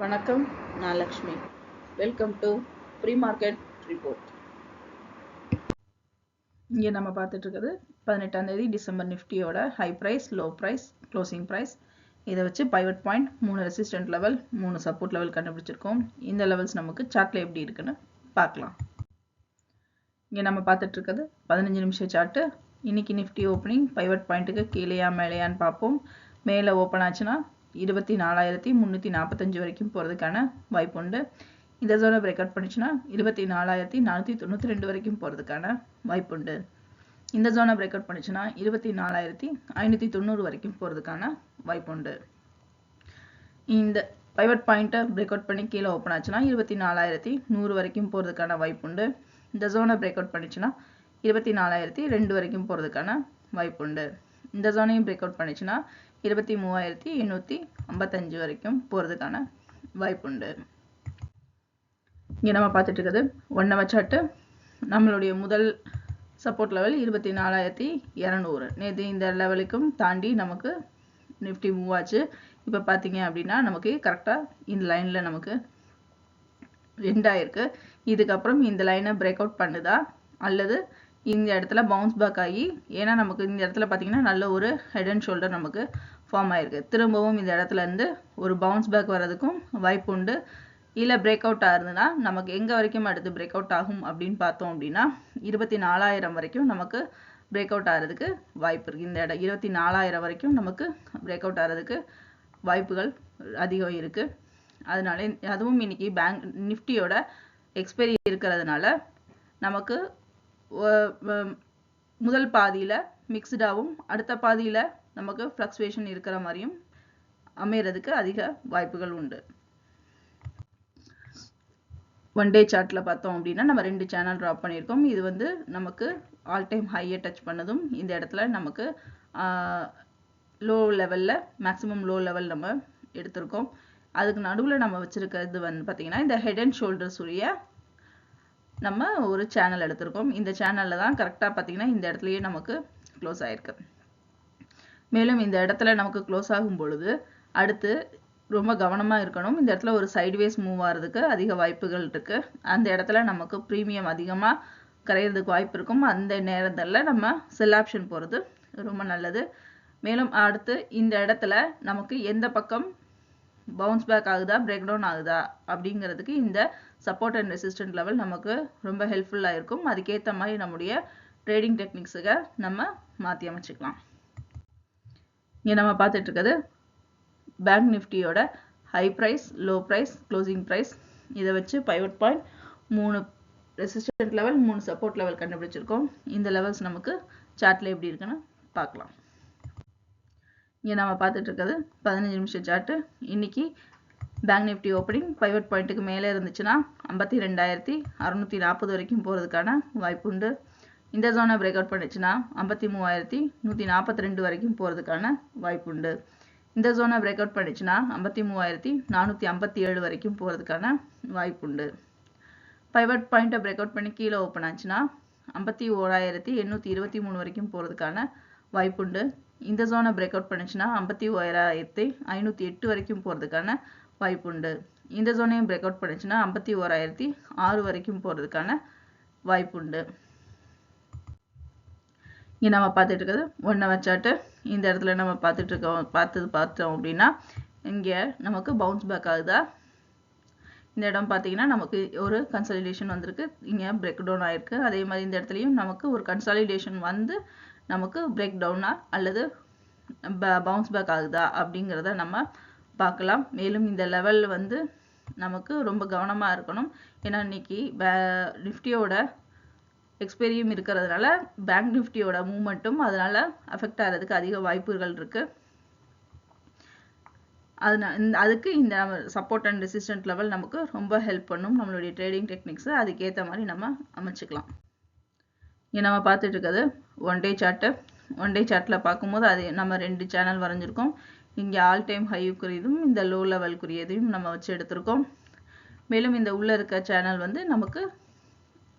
வணக்கம், நான் Lakshmi. Welcome to pre market report. இங்கே நம்ம பார்த்துட்டு இருக்கிறது 18ஆம் தேதி டிசம்பர் நிஃப்டியோட high price, low price, closing price. இதை வச்சு pivot point, 3 resistant level, 3 support level கண்டுபிடிச்சிருக்கோம். இந்த லெவல்ஸ் நமக்கு சார்ட்ல எப்படி இருக்குன்னு பார்க்கலாம். இங்கே நம்ம பார்த்துட்டு இருக்கிறது 15 நிமிஷம் சார்ட்டு. இன்னைக்கு நிஃப்டி ஓப்பனிங் பைவட் பாயிண்ட்டுக்கு கீழேயா மேலேயான்னு பார்ப்போம். மேலே ஓப்பன் ஆச்சுன்னா 24,345 வரைக்கும் போகிறதுக்கான வாய்ப்பு உண்டு. இந்த ஜோனை பிரேக் அவுட் பண்ணிச்சுன்னா 24,492 வரைக்கும் போகிறதுக்கான வாய்ப்பு உண்டு. இந்த ஜோனை பிரேக் அவுட் பண்ணிச்சுன்னா 24,590 வரைக்கும் போகிறதுக்கான வாய்ப்பு உண்டு. இந்த பைவட் பாயிண்ட்டை பிரேக் அவுட் பண்ணி கீழே ஓப்பன் ஆச்சுன்னா 24,100 வரைக்கும் போகிறதுக்கான வாய்ப்பு உண்டு. இந்த ஜோனை பிரேக் அவுட் பண்ணிச்சுன்னா 24,002 வரைக்கும் போகிறதுக்கான வாய்ப்பு உண்டு. இந்த ஜோனையும் பிரேக் அவுட் பண்ணிச்சுன்னா 23,855 வரைக்கும் போகிறதுக்கான வாய்ப்பு உண்டு. இங்கே நம்ம பார்த்துட்டு இருக்கிறது 1 ஹவர் சார்ட்டு. நம்மளுடைய முதல் சப்போர்ட் லெவல் 24,200. நேற்று இந்த லெவலுக்கும் தாண்டி நமக்கு நிஃப்டி மூவ் ஆச்சு. இப்போ பார்த்தீங்க அப்படின்னா நமக்கு கரெக்டாக இந்த லைனில் நமக்கு எண்ட் ஆயிருக்கு. இதுக்கப்புறம் இந்த லைனை பிரேக் அவுட் பண்ணுதா அல்லது இந்த இடத்துல பவுன்ஸ் பேக் ஆகி, ஏன்னா நமக்கு இந்த இடத்துல பார்த்தீங்கன்னா நல்ல ஒரு ஹெட் அண்ட் ஷோல்டர் நமக்கு ஃபார்ம் ஆயிருக்கு. திரும்பவும் இந்த இடத்துல இருந்து ஒரு பவுன்ஸ் பேக் வர்றதுக்கும் வாய்ப்பு உண்டு. இல்லை பிரேக் அவுட் ஆகுதுன்னா நமக்கு எங்கே வரைக்கும் அடுத்து பிரேக் அவுட் ஆகும் அப்படின்னு பார்த்தோம் அப்படின்னா 24,000 வரைக்கும் நமக்கு பிரேக் அவுட் ஆகிறதுக்கு வாய்ப்பு இருக்குது. இந்த இடம் 24,000 வரைக்கும் நமக்கு பிரேக் அவுட் ஆகிறதுக்கு வாய்ப்புகள் அதிகம் இருக்குது. அதனால அதுவும் இன்னைக்கு பேங்க் நிஃப்டியோட எக்ஸ்பைரி இருக்கிறதுனால நமக்கு முதல் பாதியில் மிக்ஸ்டாகவும் அடுத்த பாதியில் நமக்கு ஃப்ளக்சுவேஷன் இருக்கிற மாதிரியும் அமையறதுக்கு அதிக வாய்ப்புகள் உண்டு. ஒன் டே சார்ட்டில் பார்த்தோம் அப்படின்னா நம்ம 2 சேனல் ட்ராப் பண்ணியிருக்கோம். இது வந்து நமக்கு ஆல் டைம் ஹையை டச் பண்ணதும் இந்த இடத்துல நமக்கு லோ லெவலில் மேக்ஸிமம் லோ லெவல் நம்ம எடுத்திருக்கோம். அதுக்கு நடுவில் நம்ம வச்சுருக்கிறது வந்து பார்த்திங்கன்னா இந்த ஹெட் அண்ட் ஷோல்டர்ஸ் உரிய நம்ம ஒரு சேனல் எடுத்திருக்கோம். இந்த சேனலில் தான் கரெக்டாக பார்த்திங்கன்னா இந்த இடத்துலையே நமக்கு க்ளோஸ் ஆகிருக்கு. மேலும் இந்த இடத்துல நமக்கு க்ளோஸ் ஆகும் பொழுது அடுத்து ரொம்ப கவனமாக இருக்கணும். இந்த இடத்துல ஒரு சைட்வேஸ் மூவ் ஆகிறதுக்கு அதிக வாய்ப்புகள் இருக்குது. அந்த இடத்துல நமக்கு ப்ரீமியம் அதிகமாக கரையிறதுக்கு வாய்ப்பு இருக்கும். அந்த நேரத்தில் நம்ம செல் ஆப்ஷன் போகிறது ரொம்ப நல்லது. மேலும் அடுத்து இந்த இடத்துல நமக்கு எந்த பக்கம் பவுன்ஸ் பேக் ஆகுதா, பிரேக் டவுன் ஆகுதா அப்படிங்கிறதுக்கு இந்த சப்போர்ட் அண்ட் ரெசிஸ்டன்ட் லெவல் நமக்கு ரொம்ப ஹெல்ப்ஃபுல்லாக இருக்கும். அதுக்கேற்ற மாதிரி நம்முடைய ட்ரேடிங் டெக்னிக்ஸுக்கு நம்ம மாற்றி அமைச்சிக்கலாம். இங்கே நம்ம பார்த்துட்டு இருக்கிறது பேங்க் நிஃப்டியோட high price, low price, closing price. இதை வச்சு pivot point 3 resistant level, 3 support level கண்டுபிடிச்சிருக்கோம். இந்த லெவல்ஸ் நமக்கு சார்ட்டில் எப்படி இருக்குன்னு பார்க்கலாம். இங்கே நம்ம பார்த்துட்டு இருக்கிறது 15 நிமிஷம் சார்ட்டு. இன்னைக்கு பேங்க் நிஃப்டி ஓப்பனிங் பைவட் பாயிண்ட்டுக்கு மேலே இருந்துச்சுன்னா 52,640 வரைக்கும் போகிறதுக்கான வாய்ப்பு உண்டு. இந்த ஜோனை பிரேக் அவுட் பண்ணிச்சுன்னா 53,142 வரைக்கும் போகிறதுக்கான வாய்ப்பு உண்டு. இந்த ஜோனை பிரேக் அவுட் பண்ணிச்சுன்னா 53,457 வரைக்கும் போகிறதுக்கான வாய்ப்பு உண்டு. பைவட் பாயிண்ட்டை பிரேக் அவுட் பண்ணி கீழே ஓப்பன் ஆச்சுன்னா 51,823 வரைக்கும் போகிறதுக்கான வாய்ப்பு உண்டு. இந்த ஜோனை பிரேக் அவுட் பண்ணிச்சுன்னா 51,508 வரைக்கும் போகிறதுக்கான வாய்ப்பு உண்டு. இந்த ஜோனையும் பிரேக் அவுட் பண்ணிச்சுன்னா 51,006 வரைக்கும் போகிறதுக்கான வாய்ப்பு உண்டு. இங்கே நம்ம பார்த்துட்டு இருக்கிறது 1 ஹவர் சார்ட்டு. இந்த இடத்துல நம்ம பார்த்தோம் அப்படின்னா இங்கே நமக்கு பவுன்ஸ் பேக் ஆகுதா, இந்த இடம் பார்த்தீங்கன்னா நமக்கு ஒரு கன்சாலிடேஷன் வந்திருக்கு, இங்கே பிரேக் டவுன் ஆயிருக்கு. அதே மாதிரி இந்த இடத்துலையும் நமக்கு ஒரு கன்சாலிடேஷன் வந்து நமக்கு பிரேக் டவுனா அல்லது பவுன்ஸ் பேக் ஆகுதா அப்படிங்கிறத நம்ம பார்க்கலாம். மேலும் இந்த லெவல் வந்து நமக்கு ரொம்ப கவனமாக இருக்கணும். ஏன்னா இன்னைக்கு நிஃப்டியோட எக்ஸ்பைரியும் இருக்கிறதுனால பேங்க் நிஃப்டியோட மூவ்மெண்ட்டும் அதனால அஃபெக்ட் ஆகிறதுக்கு அதிக வாய்ப்புகள் இருக்குது. அதுக்கு இந்த சப்போர்ட் அண்ட் ரெசிஸ்டன்ட் லெவல் நமக்கு ரொம்ப ஹெல்ப் பண்ணும். நம்மளுடைய ட்ரேடிங் டெக்னிக்ஸை அதுக்கேற்ற மாதிரி நம்ம அமைச்சிக்கலாம். இங்கே நம்ம பார்த்துட்டு இருக்கிறது one day chart. One day சார்ட்டில் பார்க்கும்போது அது நம்ம 2 சேனல் வரைஞ்சிருக்கோம். இங்கே ஆல் டைம் ஹைக்குரியதும் இந்த லோ லெவல்குரியதையும் நம்ம வச்சு எடுத்திருக்கோம். மேலும் இந்த உள்ளே இருக்க சேனல் வந்து நமக்கு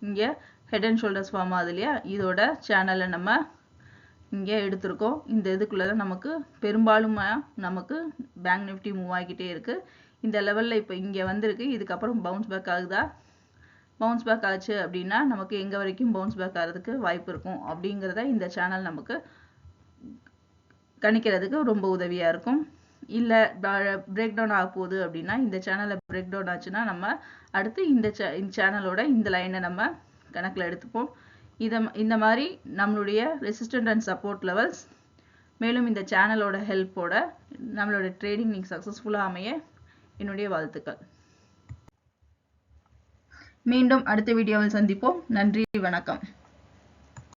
இங்கே ஹெட் அண்ட் ஷோல்டர்ஸ் ஃபார்ம் ஆகுது இல்லையா, இதோட சேனலை நம்ம இங்கே எடுத்திருக்கோம். இந்த இதுக்குள்ளே தான் நமக்கு பெரும்பாலும் நமக்கு பேங்க் நிஃப்டி மூவ் ஆகிக்கிட்டே இருக்குது. இந்த லெவலில் இப்போ இங்கே வந்திருக்கு, இதுக்கப்புறம் பவுன்ஸ் பேக் ஆகுதா, பவுன்ஸ் பேக் ஆச்சு அப்படின்னா நமக்கு எங்கே வரைக்கும் பவுன்ஸ் பேக் ஆகிறதுக்கு வாய்ப்பு இருக்கும் அப்படிங்கிறத இந்த சேனல் நமக்கு கணிக்கிறதுக்கு ரொம்ப உதவியாக இருக்கும். இல்லை பிரேக் டவுன் ஆக போகுது அப்படின்னா இந்த சேனலில் பிரேக் டவுன் ஆச்சுன்னா நம்ம அடுத்து இந்த சேனலோட இந்த லைனை நம்ம கணக்கில் எடுத்துப்போம். இந்த மாதிரி நம்மளுடைய ரெசிஸ்டன்ட் அண்ட் சப்போர்ட் லெவல்ஸ், மேலும் இந்த சேனலோட ஹெல்ப்போட நம்மளோட ட்ரேடிங் நீங்கள் சக்ஸஸ்ஃபுல்லாக அமைய என்னுடைய வாழ்த்துக்கள். மீண்டும் அடுத்த வீடியோவில் சந்திப்போம். நன்றி, வணக்கம்.